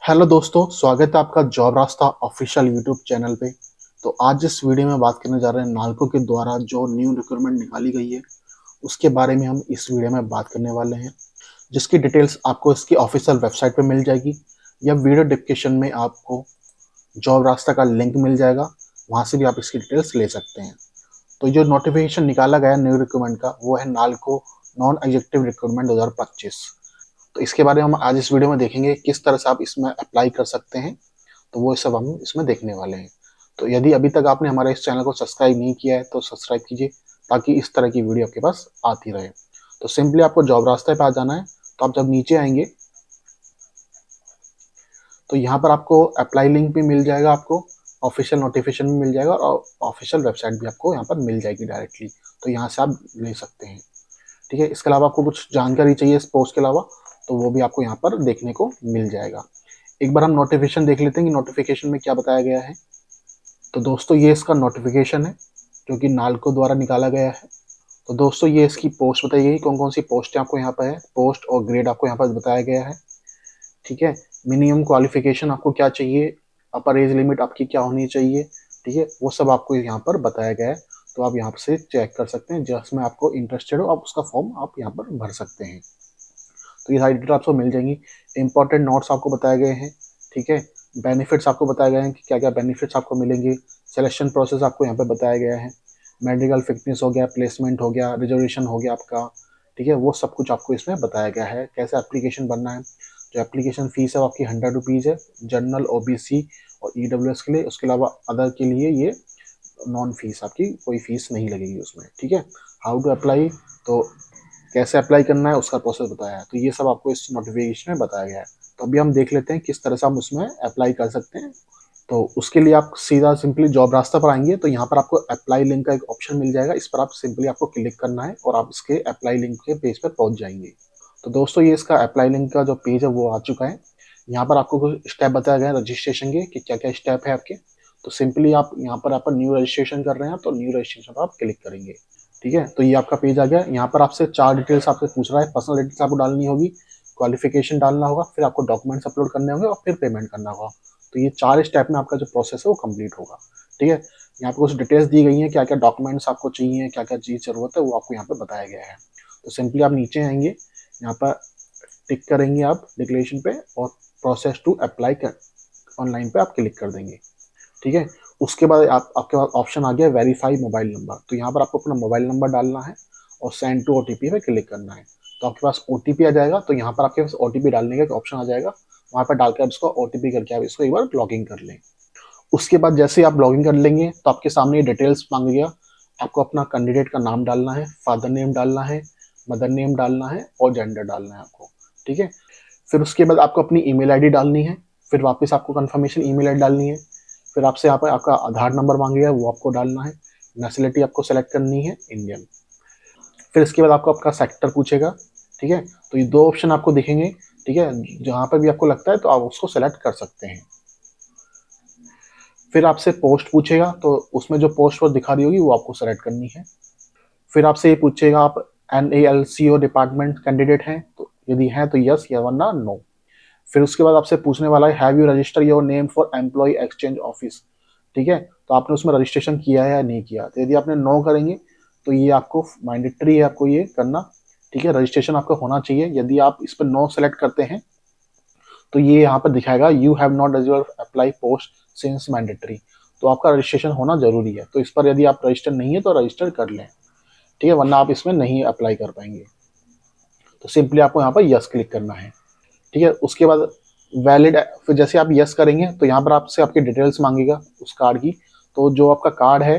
Hello दोस्तों, स्वागत है आपका जॉब रास्ता ऑफिशियल यूट्यूब चैनल पे। तो आज इस वीडियो में बात करने जा रहे हैं नाल्को के द्वारा जो न्यू रिक्रूटमेंट निकाली गई है उसके बारे में हम इस वीडियो में बात करने वाले हैं, जिसकी डिटेल्स आपको इसकी ऑफिशियल वेबसाइट पे मिल जाएगी या वीडियो डिस्क्रिप्शन में आपको जॉब रास्ता का लिंक मिल जाएगा। वहाँ से भी आप इसकी डिटेल्स ले सकते हैं। तो जो नोटिफिकेशन निकाला गया न्यू रिक्रूटमेंट का वो है नाल्को नॉन एग्जीक्यूटिव रिक्रूटमेंट 2025। तो इसके बारे में हम आज इस वीडियो में देखेंगे किस तरह से आप इसमें अप्लाई कर सकते हैं। तो वो सब हम इसमें देखने वाले हैं। तो यदि अभी तक आपने हमारे इस चैनल को सब्सक्राइब नहीं किया है तो सब्सक्राइब कीजिए, ताकि इस तरह की वीडियो आपके पास आती रहे। तो सिंपली आपको जॉब रास्ते पे आ जाना है। तो आप जब नीचे आएंगे तो यहाँ पर आपको अप्लाई लिंक भी मिल जाएगा, आपको ऑफिशियल नोटिफिकेशन भी मिल जाएगा और ऑफिशियल वेबसाइट भी आपको यहाँ पर मिल जाएगी डायरेक्टली। तो यहाँ से आप ले सकते हैं। ठीक है, इसके अलावा आपको कुछ जानकारी चाहिए इस पोस्ट के अलावा तो वो भी आपको यहाँ पर देखने को मिल जाएगा। एक बार हम नोटिफिकेशन देख लेते हैं कि नोटिफिकेशन में क्या बताया गया है। तो दोस्तों ये इसका नोटिफिकेशन है जो कि नाल्को द्वारा निकाला गया है। तो दोस्तों ये इसकी पोस्ट बताई गई, कौन कौन सी पोस्ट आपको यहाँ पर है, पोस्ट और ग्रेड आपको यहाँ पर बताया गया है। ठीक है, मिनिमम क्वालिफिकेशन आपको क्या चाहिए, अपर एज लिमिट आपकी क्या होनी चाहिए, ठीक है, वो सब आपको यहाँ पर बताया गया है। तो आप यहाँ से चेक कर सकते हैं, जिसमें आपको इंटरेस्टेड हो आप उसका फॉर्म आप यहाँ पर भर सकते हैं। तो ये सारी डिटेल आपको मिल जाएंगी। इंपॉर्टेंट नोट्स आपको बताए गए हैं। ठीक है, बेनिफिट्स आपको बताए गए हैं कि क्या क्या बेनिफिट्स आपको मिलेंगे। सिलेक्शन प्रोसेस आपको यहाँ पे बताया गया है। मेडिकल फिटनेस हो गया, प्लेसमेंट हो गया, रिजर्वेशन हो गया आपका। ठीक है, वो सब कुछ आपको इसमें बताया गया है, कैसे एप्लीकेशन बनना है। जो एप्लीकेशन फीस है वो आपकी 100 रुपीज़ है, जनरल, ओबीसी और ईडब्ल्यूएस के लिए। उसके अलावा अदर के लिए ये नॉन फीस, आपकी कोई फीस नहीं लगेगी उसमें। ठीक है, हाउ टू अप्लाई, तो कैसे अप्लाई करना है उसका प्रोसेस बताया है। तो ये सब आपको इस नोटिफिकेशन में बताया गया है। तो अभी हम देख लेते हैं किस तरह से हम उसमें अप्लाई कर सकते हैं। तो उसके लिए आप सीधा सिंपली जॉब रास्ता पर आएंगे तो यहाँ पर आपको अप्लाई लिंक का एक ऑप्शन मिल जाएगा। इस पर आप सिंपली आपको क्लिक करना है और आप इसके अप्लाई लिंक के पेज पर पहुंच जाएंगे। तो दोस्तों ये इसका अप्लाई लिंक का जो पेज है वो आ चुका है। यहाँ पर आपको कुछ स्टेप बताया गया है रजिस्ट्रेशन के, कि क्या क्या स्टेप है आपके। तो सिंपली आप यहाँ पर न्यू रजिस्ट्रेशन कर रहे हैं तो न्यू रजिस्ट्रेशन पर आप क्लिक करेंगे। ठीक है, तो ये आपका पेज आ गया। यहाँ पर आपसे चार डिटेल्स आपसे पूछ रहा है। पर्सनल डिटेल्स आपको डालनी होगी, क्वालिफिकेशन डालना होगा, फिर आपको डॉक्यूमेंट्स अपलोड करने होंगे और फिर पेमेंट करना होगा। तो ये चार स्टेप में आपका जो प्रोसेस है वो कंप्लीट होगा। ठीक है, यहाँ पे कुछ डिटेल्स दी गई हैं, क्या क्या डॉक्यूमेंट्स आपको चाहिए, क्या क्या चीज़ जरूरत है वो आपको यहाँ पे बताया गया है। तो सिंपली आप नीचे आएंगे, यहाँ पर टिक करेंगे आप डिक्लेरेशन पे और प्रोसेस टू अप्लाई कर ऑनलाइन पे आप क्लिक कर देंगे। ठीक है, उसके बाद आपके पास ऑप्शन आ गया वेरीफाई मोबाइल नंबर। तो यहाँ पर आपको अपना मोबाइल नंबर डालना है और सेंड टू ओटीपी पे क्लिक करना है। तो आपके पास ओटीपी आ जाएगा। तो यहाँ पर आपके पास ओटीपी डालने का एक ऑप्शन आ जाएगा, वहाँ पर डालकर आप इसको ओटीपी करके आप इसको एक बार लॉगिन कर लें। उसके बाद जैसे ही आप लॉगिन कर लेंगे तो आपके सामने ये डिटेल्स मांग गया। आपको अपना कैंडिडेट का नाम डालना है, फादर नेम डालना है, मदर नेम डालना है और जेंडर डालना है आपको। ठीक है, फिर उसके बाद आपको अपनी ईमेल आईडी डालनी है। फिर वापस आपको कंफर्मेशन ईमेल आईडी डालनी है। फिर आपसे यहाँ पर आपका आधार नंबर मांगेगा, वो आपको डालना है। नेशनलिटी आपको सेलेक्ट करनी है इंडियन। फिर इसके बाद आपको आपका सेक्टर पूछेगा। ठीक है, तो ये दो ऑप्शन आपको दिखेंगे। ठीक है, जहाँ पर भी आपको लगता है तो आप उसको सेलेक्ट कर सकते हैं। फिर आपसे पोस्ट पूछेगा, तो उसमें जो पोस्ट वो दिखा रही होगी वो आपको सेलेक्ट करनी है। फिर आपसे ये पूछेगा आप NALCO डिपार्टमेंट कैंडिडेट हैं, तो यदि हैं तो यस या वरना नो। फिर उसके बाद आपसे पूछने वाला है have you register your name for employ exchange office. ठीक है, तो आपने उसमें रजिस्ट्रेशन किया है या नहीं किया। तो यदि आपने नो करेंगे तो ये आपको मैंडेटरी है आपको ये करना। ठीक है, रजिस्ट्रेशन आपका होना चाहिए। यदि आप इस पर नो सेलेक्ट करते हैं तो ये यहाँ पर दिखाएगा you have not registered apply post since mandatory. तो आपका रजिस्ट्रेशन होना जरूरी है। तो इस पर यदि आप रजिस्टर नहीं है तो रजिस्टर कर लें। ठीक है, वरना आप इसमें नहीं अप्लाई कर पाएंगे। तो सिंपली आपको यहाँ पर यस क्लिक करना है। ठीक है, उसके बाद वैलिड, फिर जैसे आप यस करेंगे तो यहाँ पर आपसे आपकी डिटेल्स मांगेगा उस कार्ड की। तो जो आपका कार्ड है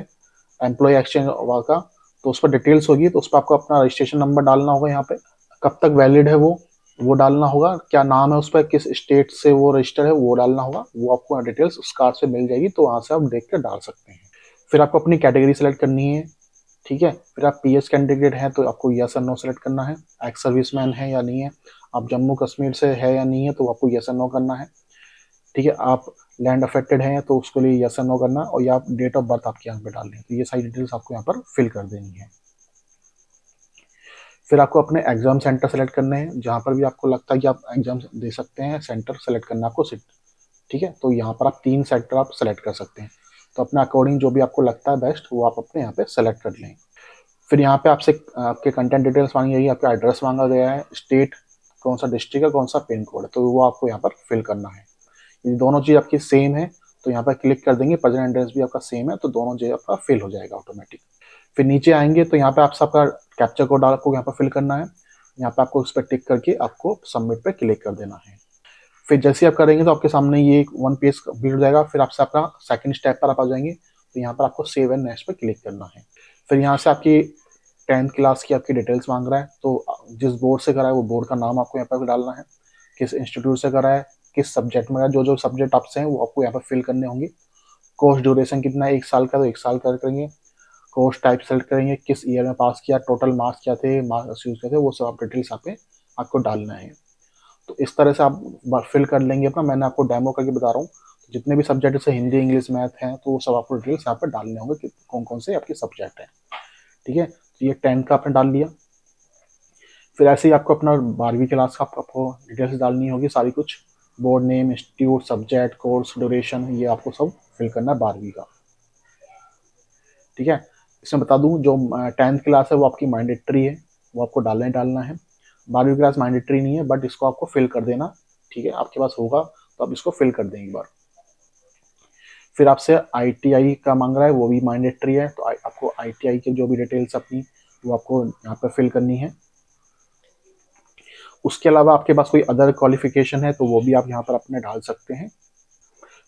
एम्प्लॉय एक्सचेंज का, तो उस पर डिटेल्स होगी। तो उस पर आपको अपना रजिस्ट्रेशन नंबर डालना होगा, यहाँ पे कब तक वैलिड है वो डालना होगा, क्या नाम है उस पर, किस स्टेट से वो रजिस्टर है वो डालना होगा। वो आपको डिटेल्स उस कार्ड से मिल जाएगी, तो वहाँ से आप देख कर डाल सकते हैं। फिर आपको अपनी कैटेगरी सेलेक्ट करनी है। ठीक है, फिर आप पीएस कैंडिडेट हैं तो आपको यस और नो सेलेक्ट करना है। एक्स सर्विसमैन है या नहीं है, आप जम्मू कश्मीर से है या नहीं है तो आपको यस और नो करना है। ठीक है, आप लैंड अफेक्टेड हैं तो उसके लिए यस और नो करना, और या आप डेट ऑफ बर्थ आपके यहाँ पे डालनी है। तो ये सारी डिटेल्स आपको यहाँ पर फिल कर देनी है। फिर आपको अपने एग्जाम सेंटर सेलेक्ट करने हैं, जहाँ पर भी आपको लगता है कि आप एग्जाम दे सकते हैं, सेंटर सेलेक्ट करना है आपको सीट। ठीक है, तो यहाँ पर आप 3 सेक्टर आप सेलेक्ट कर सकते हैं। तो अपने अकॉर्डिंग जो भी आपको लगता है बेस्ट वो आप अपने यहाँ पे सेलेक्ट कर लें। फिर यहाँ पे आपसे आपके कंटेंट डिटेल्स मांगी जाएगी, आपका एड्रेस मांगा गया है, स्टेट कौन सा डिस्ट्रिक्ट है, कौन सा पिन कोड है, तो वो आपको यहाँ पर फिल करना है। ये दोनों चीज़ आपकी सेम है तो यहाँ पर क्लिक कर देंगे, प्रेजेंट एड्रेस भी आपका सेम है तो दोनों चीज़ आपका फिल हो जाएगा ऑटोमेटिक। फिर नीचे आएंगे तो यहाँ पे आप सबका कैप्चा कोड आपको यहाँ पर फिल करना है। यहाँ पे आपको उस पर टिक करके आपको सबमिट पे क्लिक कर देना है। फिर जैसे आप करेंगे तो आपके सामने ये एक 1 पेज कंप्लीट हो जाएगा। फिर आपसे आपका सेकंड स्टेप पर आप आ जाएंगे, तो यहाँ पर आपको सेव एंड नेक्स्ट पे क्लिक करना है। फिर यहाँ से आपकी 10th क्लास की आपकी डिटेल्स मांग रहा है, तो जिस बोर्ड से करा है वो बोर्ड का नाम आपको यहाँ पर डालना है, किस इंस्टीट्यूट से करा है, किस सब्जेक्ट में, जो जो सब्जेक्ट आपसे हैं वो आपको यहाँ पर फिल करने होंगे। कोर्स ड्यूरेशन कितना है, 1 साल का, तो 1 साल का करेंगे। कोर्स टाइप सेलेक्ट करेंगे, किस ईयर में पास किया, टोटल मार्क्स क्या थे, मार्क्स यूज क्या थे, वो सब आप डिटेल्स यहाँ पे आपको डालना है। तो इस तरह से आप फिल कर लेंगे अपना। मैंने आपको डेमो करके बता रहा हूँ, जितने भी सब्जेक्ट जैसे हिंदी इंग्लिश मैथ हैं तो वो सब आपको डिटेल्स यहाँ पर डालने होंगे कि कौन कौन से आपके सब्जेक्ट हैं। ठीक है, तो ये 10th का आपने डाल लिया। फिर ऐसे ही आपको अपना 12वीं क्लास का आपको डिटेल्स डालनी होगी सारी कुछ, board name, institute, subject, course duration, ये आपको सब फिल करना है 12वीं का। ठीक है, इसमें बता दूं जो 10th क्लास है वो आपकी मैंडेटरी है, वो आपको डालना ही डालना है। 12वीं क्लास मैंडेटरी नहीं है बट इसको आपको फिल कर देना। ठीक है, आपके पास होगा तो आप इसको फिल कर दें एक बार। फिर आपसे ITI का मांग रहा है, वो भी मैंडेटरी है, तो आपको ITI की जो भी डिटेल्स अपनी वो आपको यहाँ पर फिल करनी है। उसके अलावा आपके पास कोई अदर क्वालिफिकेशन है तो वो भी आप यहाँ पर अपने डाल सकते हैं।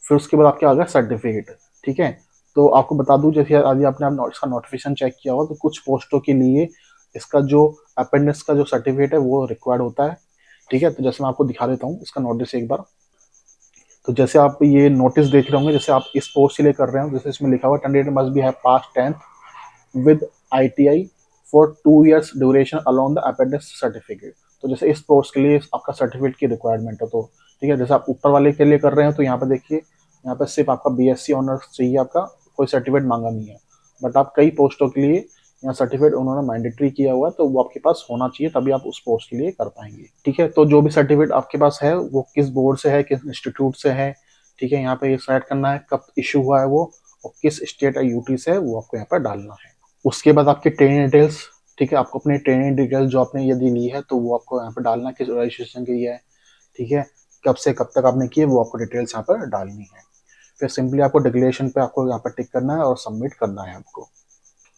फिर उसके बाद आपके आ गया सर्टिफिकेट। ठीक है, तो आपको बता दूं जैसे यदि आपने इसका नोटिफिकेशन चेक किया हो तो कुछ पोस्टों के लिए इसका जो अपेंडिक्स का जो सर्टिफिकेट है वो रिक्वायर्ड होता है। ठीक है, तो जैसे मैं आपको दिखा देता हूँ इसका नोटिस एक बार। तो जैसे आप ये नोटिस देख रहे होंगे, जैसे आप इस पोस्ट के लिए कर रहे हो, जैसे इसमें लिखा हुआ candidate must be have pass 10th with ITI for 2 years duration along the appendix certificate. तो जैसे इस पोस्ट के लिए आपका सर्टिफिकेट की रिक्वायरमेंट है, तो ठीक है, जैसे आप ऊपर वाले के लिए कर रहे हैं तो यहाँ पे देखिए, यहाँ पे सिर्फ आपका BSc ऑनर्स चाहिए, आपका कोई सर्टिफिकेट मांगा नहीं है। बट आप कई पोस्टों के लिए यहाँ सर्टिफिकेट उन्होंने मैंडेटरी किया हुआ है, तो वो आपके पास होना चाहिए तभी आप उस पोस्ट के लिए कर पाएंगे। ठीक है, तो जो भी सर्टिफिकेट आपके पास है वो किस बोर्ड से है, किस इंस्टीट्यूट से है, ठीक है, यहाँ पे ये सेलेक्ट करना है, कब इशू हुआ है वो, और किस स्टेट या यूटी से है वो आपको यहाँ पर डालना है। उसके बाद आपके ट्रेनिंग डिटेल्स। ठीक है, आपको अपनी ट्रेनिंग डिटेल्स जो आपने यदि ली है तो वो आपको यहाँ पर डालना है, किस रजिस्ट्रेशन की है, ठीक है, कब से कब तक आपने किए वो आपको डिटेल्स यहाँ पर डालनी है। फिर सिंपली आपको डिक्लेरेशन पे आपको यहाँ पर टिक करना है और सबमिट करना है आपको।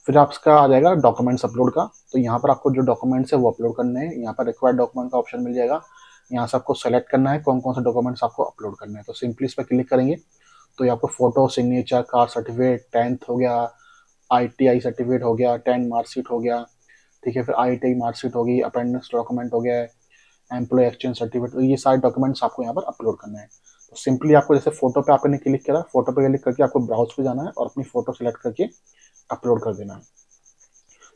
फिर आपका आ जाएगा डॉक्यूमेंट्स अपलोड का, तो यहाँ पर आपको जो डॉक्यूमेंट्स है वो अपलोड करने हैं। यहाँ पर रिक्वायर्ड डॉक्यूमेंट का ऑप्शन मिल जाएगा, यहाँ से आपको सेलेक्ट करना है कौन कौन से डॉक्यूमेंट्स आपको अपलोड करने हैं। तो सिंपली इस पर क्लिक करेंगे तो ये आपको photo, signature, caste certificate, 10th हो गया, ITI सर्टिफिकेट हो गया, 10 मार्कशीट हो गया, ठीक है, फिर ITI मार्कशीट होगी, अपेंडिक्स डॉक्यूमेंट हो गया, एम्प्लॉय एक्सचेंज सर्टिफिकेट, तो ये सारे डॉक्यूमेंट्स आपको यहाँ पर अपलोड करना है। तो सिंपली आपको जैसे फोटो पे आपने क्लिक करा, फोटो पे क्लिक करके आपको ब्राउज पे जाना है और अपनी फोटो सेलेक्ट करके अपलोड कर देना है।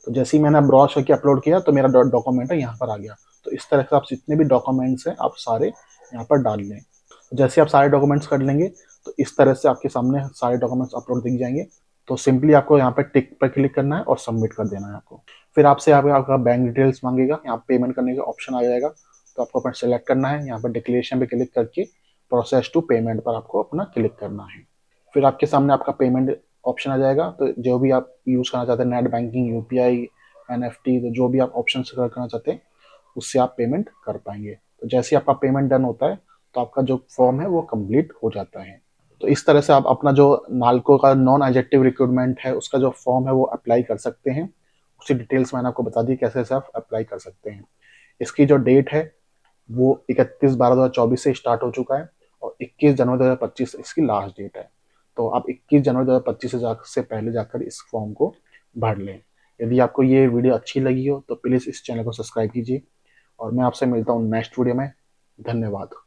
तो जैसे ही मैंने ब्राउज करके अपलोड किया तो मेरा डॉक्यूमेंट है यहाँ पर आ गया। तो इस तरह से आप जितने भी डॉक्यूमेंट्स हैं आप सारे यहाँ पर डाल लें। जैसे आप सारे डॉक्यूमेंट्स कर लेंगे तो इस तरह से आपके सामने सारे डॉक्यूमेंट्स अपलोड दिख जाएंगे। तो सिंपली आपको यहाँ पर टिक पर क्लिक करना है और सबमिट कर देना है आपको। फिर आपसे आपका बैंक डिटेल्स मांगेगा, यहाँ पेमेंट करने का ऑप्शन आ जाएगा, तो आपको अपना सेलेक्ट करना है, यहाँ पर डिक्लेरेशन पे क्लिक करके प्रोसेस टू पेमेंट पर आपको अपना क्लिक करना है। फिर आपके सामने आपका पेमेंट ऑप्शन आ जाएगा, तो जो भी आप यूज़ करना चाहते हैं, नेट बैंकिंग, UPI, NFT, तो जो भी आप ऑप्शन करना चाहते हैं उससे आप पेमेंट कर पाएंगे। तो जैसे ही आपका पेमेंट डन होता है तो आपका जो फॉर्म है वो कंप्लीट हो जाता है। तो इस तरह से आप अपना जो नालको का नॉन एजेक्टिव रिक्रूटमेंट है उसका जो फॉर्म है वो अप्लाई कर सकते हैं। उसकी डिटेल्स मैंने आपको बता दी कैसे से आप अप्लाई कर सकते हैं। इसकी जो डेट है वो 31/12/2024 से स्टार्ट हो चुका है और 21 जनवरी 2025 इसकी लास्ट डेट है। तो आप 21 जनवरी 2025 से पहले जाकर इस फॉर्म को भर लें। यदि आपको ये वीडियो अच्छी लगी हो तो प्लीज़ इस चैनल को सब्सक्राइब कीजिए और मैं आपसे मिलता हूँ नेक्स्ट वीडियो में। धन्यवाद।